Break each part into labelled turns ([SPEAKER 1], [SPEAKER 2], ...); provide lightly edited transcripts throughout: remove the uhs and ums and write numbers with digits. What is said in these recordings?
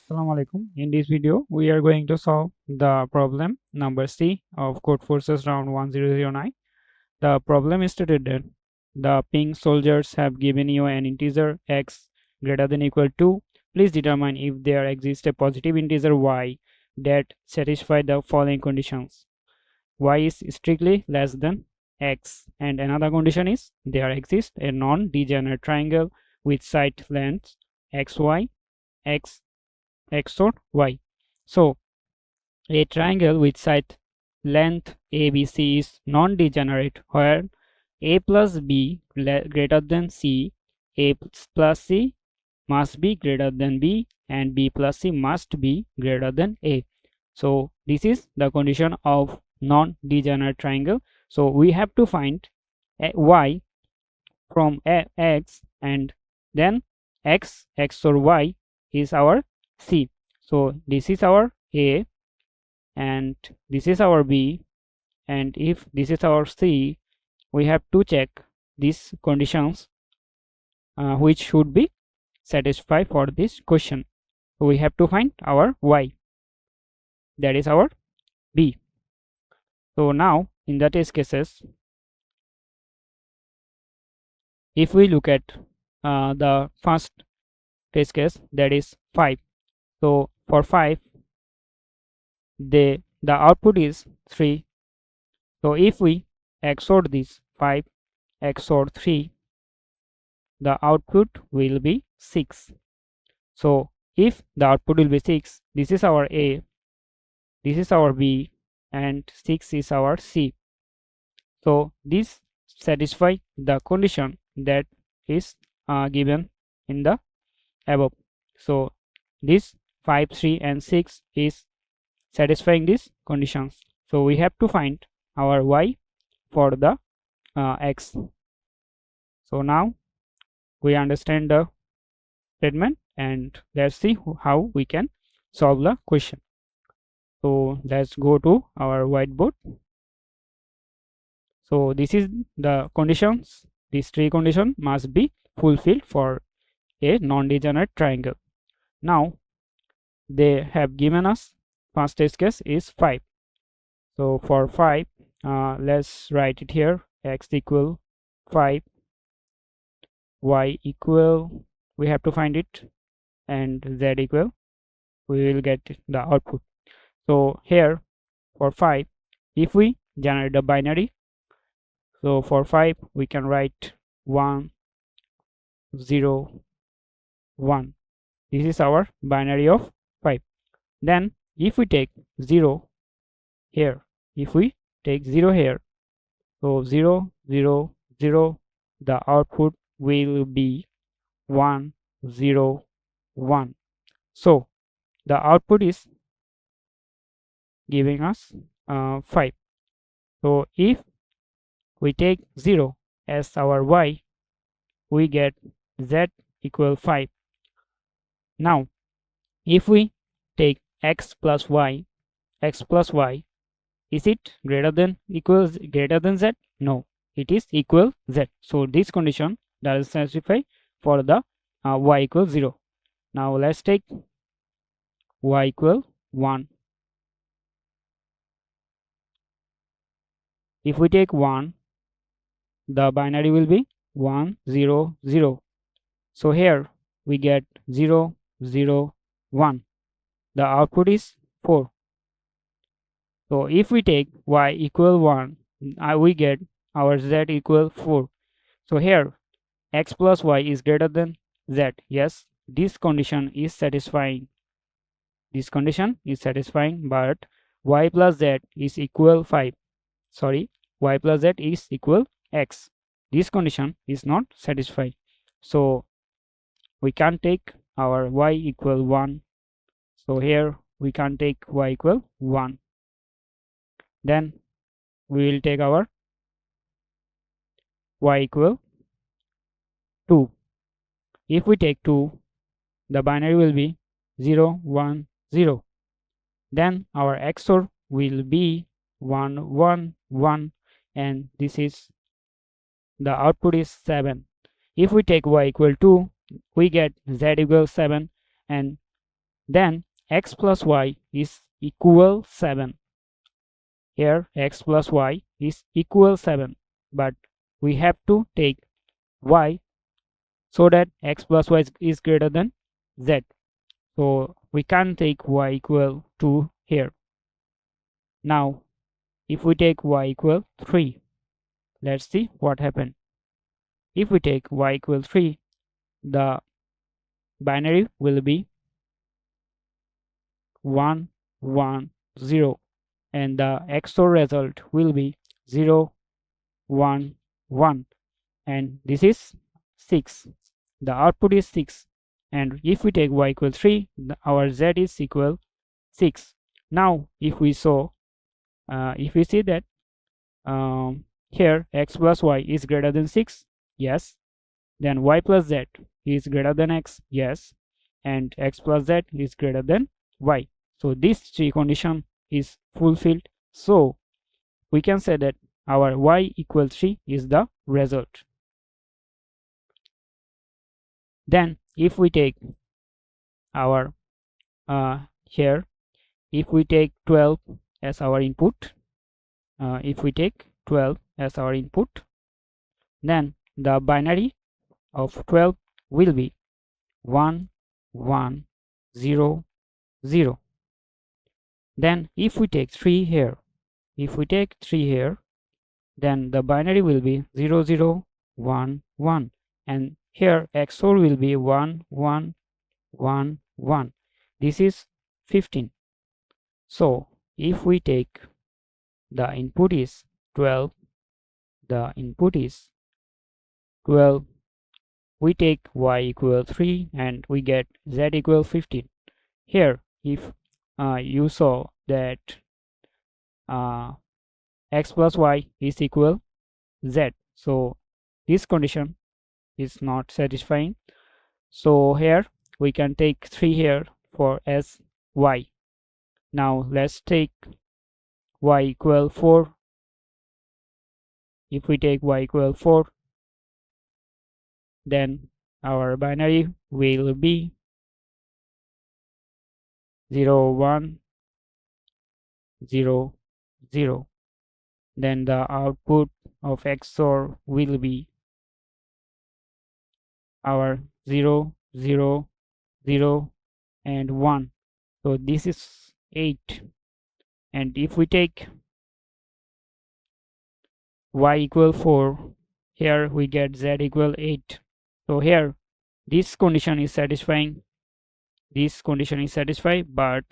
[SPEAKER 1] Assalamu alaikum. In this video, we are going to solve the problem number C of Codeforces Round 1009. The problem is stated that the pink soldiers have given you an integer x greater than equal to. Please determine if there exists a positive integer y that satisfy the following conditions. Y is strictly less than x, and another condition is there exists a non-degenerate triangle with side lengths xy, x XOR y. So, a triangle with side length ABC is non-degenerate where a plus b greater than c, a plus c must be greater than b, and b plus c must be greater than a. So, this is the condition of non-degenerate triangle. So, we have to find y from x, and then x XOR y is our C. So this is our A and this is our B, and if this is our C, we have to check these conditions which should be satisfied for this question. So we have to find our Y, that is our B. So now in the test cases, if we look at the first test case, that is 5. So for 5, the output is 3. So if we XOR this 5 XOR 3, the output will be 6. So if the output will be 6, this is our A, this is our B, and 6 is our C. So this satisfies the condition that is given in the above. So this 5, 3 and 6 is satisfying these conditions. So we have to find our Y for the X. So now we understand the statement, and let's see how we can solve the question. So let's go to our whiteboard. So this is the conditions. These three conditions must be fulfilled for a non-degenerate triangle. Now they have given us first test case is 5. So for 5, let's write it here: x equal 5, y equal, we have to find it, and z equal, we will get the output. So here for 5, if we generate the binary, so for 5 we can write 1 0 1. This is our binary of 5. Then if we take 0 here, if we take 0 here, so 0 0 0, the output will be 1 0 1. So the output is giving us 5. So if we take 0 as our y, we get z equal 5. Now if we take x plus y, is it greater than equals greater than z? No, it is equal z. So this condition does satisfy for the y equals 0. Now let's take y equal 1. If we take 1, the binary will be 1 0 0. So here we get 0 0 1. The output is 4. So if we take y equal 1, we get our z equal 4. So here x plus y is greater than z. Yes, this condition is satisfying. This condition is satisfying, but y plus z is equal 5. Sorry, y plus z is equal x. This condition is not satisfied. So we can take our y equal 1. So here we can take y equal 1. Then we will take our y equal 2. If we take 2, the binary will be 0 1 0. Then our XOR will be 1 1 1, and this is the output is 7. If we take y equal 2, we get z equal 7, and Then x plus y is equal 7. Here x plus y is equal 7, but we have to take y so that x plus y is greater than z. So we can't take y equal 2 here. Now if we take y equal 3, let's see what happened. If we take y equal 3, the binary will be 1 1 0, and the XOR result will be 0 1 1, and this is 6. The output is 6, and if we take y equal 3, our z is equal 6. Now if we see that here x plus y is greater than 6, yes, then y plus z is greater than x, yes, and x plus z is greater than y. So this three condition is fulfilled. So we can say that our y equal 3 is the result. Then if we take our here, if we take 12 as our input, then the binary of 12 will be 1 1 0 0. Then if we take 3 here, then the binary will be 0 0 1 1, and here XOR will be 1 1 1 1. This is 15. So if we take the input is 12, we take y equal 3 and we get z equal 15. Here if you saw that x plus y is equal z, so this condition is not satisfying. So here we can take 3 here for as y. Now let's take y equal 4. If we take y equal 4, then our binary will be 0 1 0 0. Then the output of XOR will be our 0 0 0 and 1. So this is 8. And if we take y equal 4, here we get z equal 8. So here this condition is satisfying, but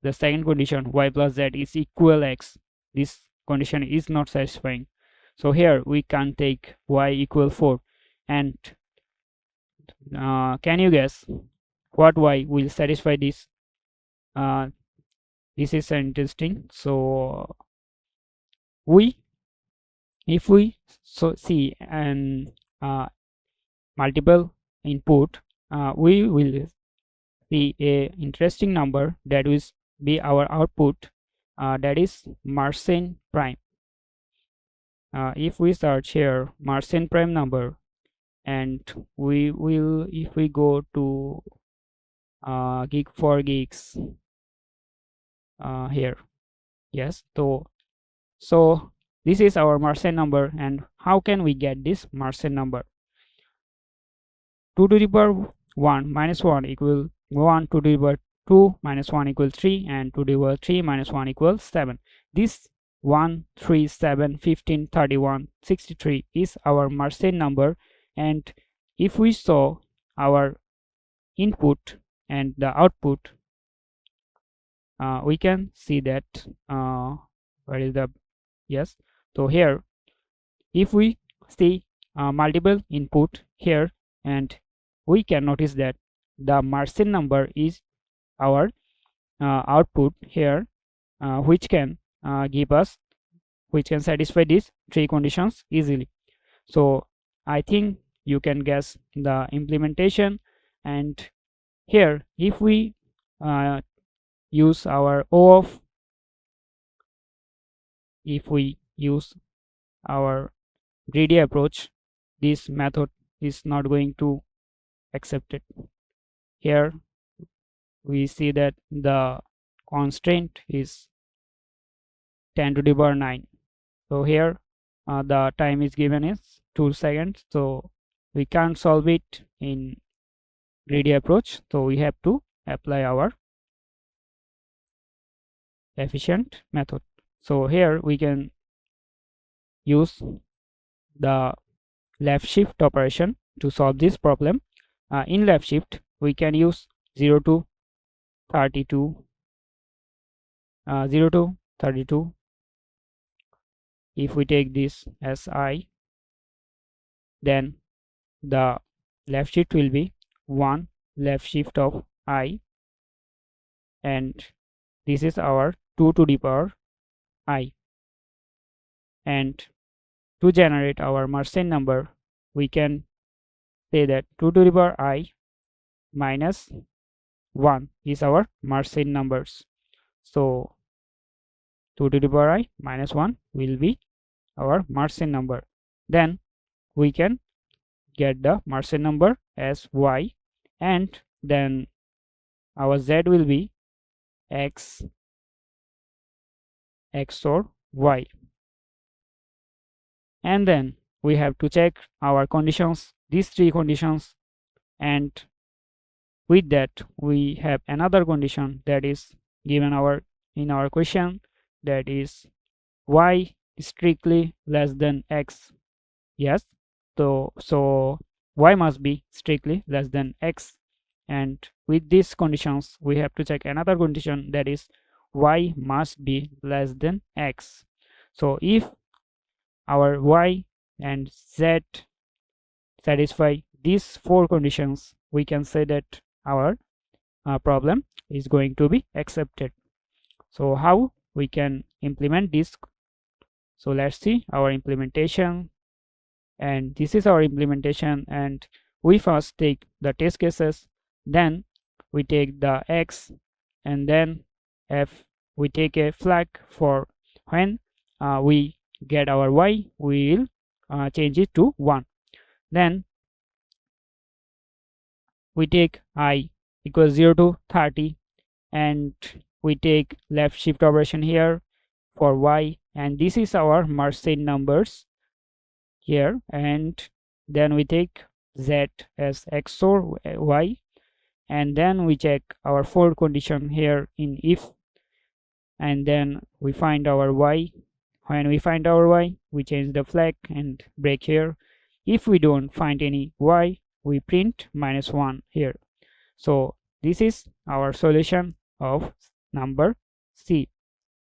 [SPEAKER 1] the second condition, y plus z is equal x, this condition is not satisfying. So here we can take y equal 4. And can you guess what y will satisfy this? This is interesting. So if we see an multiple input, we will see a interesting number that will be our output, that is Mersenne prime. If we search here Mersenne prime number, and if we go to Geek for Geeks here, yes, so this is our Mersenne number. And how can we get this Mersenne number? 2 to the power 1 minus 1 equal 1, 2 to the power 2 minus 1 equals 3, and 2 to the power 3 minus 1 equals 7. This 1 3 7 15 31 63 is our Mersenne number. And if we saw our input and the output, we can see that where is the yes. So here if we see multiple input here, and we can notice that the Mersenne number is our output here, which can satisfy these three conditions easily. So I think you can guess the implementation. And here if we use our OAuth, if we use our greedy approach, this method is not going to accept it. Here we see that the constraint is 10 to the power 9. So here the time is given is 2 seconds, so we can't solve it in greedy approach, so we have to apply our efficient method. So here we can use the left shift operation to solve this problem. In left shift we can use 0 to 32 0 to 32. If we take this as I, then the left shift will be 1 left shift of I, and this is our 2 to the power I. And to generate our Mersenne number, we can say that 2 to the power I minus 1 is our Mersenne numbers. So 2 to the power I minus 1 will be our Mersenne number. Then we can get the Mersenne number as Y, and then our Z will be X XOR Y. And then we have to check our conditions, these three conditions, and with that we have another condition that is given in our question, that is Y strictly less than X. Yes, so Y must be strictly less than X, and with these conditions we have to check another condition, that is Y must be less than X. So if our Y and Z satisfy these four conditions, we can say that our problem is going to be accepted. So how we can implement this? So let's see our implementation, and this is our implementation. And we first take the test cases, then we take the X, and then if we take a flag for when we get our Y, we will change it to 1. Then we take I equals 0 to 30, and we take left shift operation here for Y, and this is our Mersenne numbers here. And then we take Z as XOR Y, and then we check our for condition here in if, and then we find our Y. When we find our Y, we change the flag and break here. If we don't find any Y, we print -1 here. So this is our solution of number C.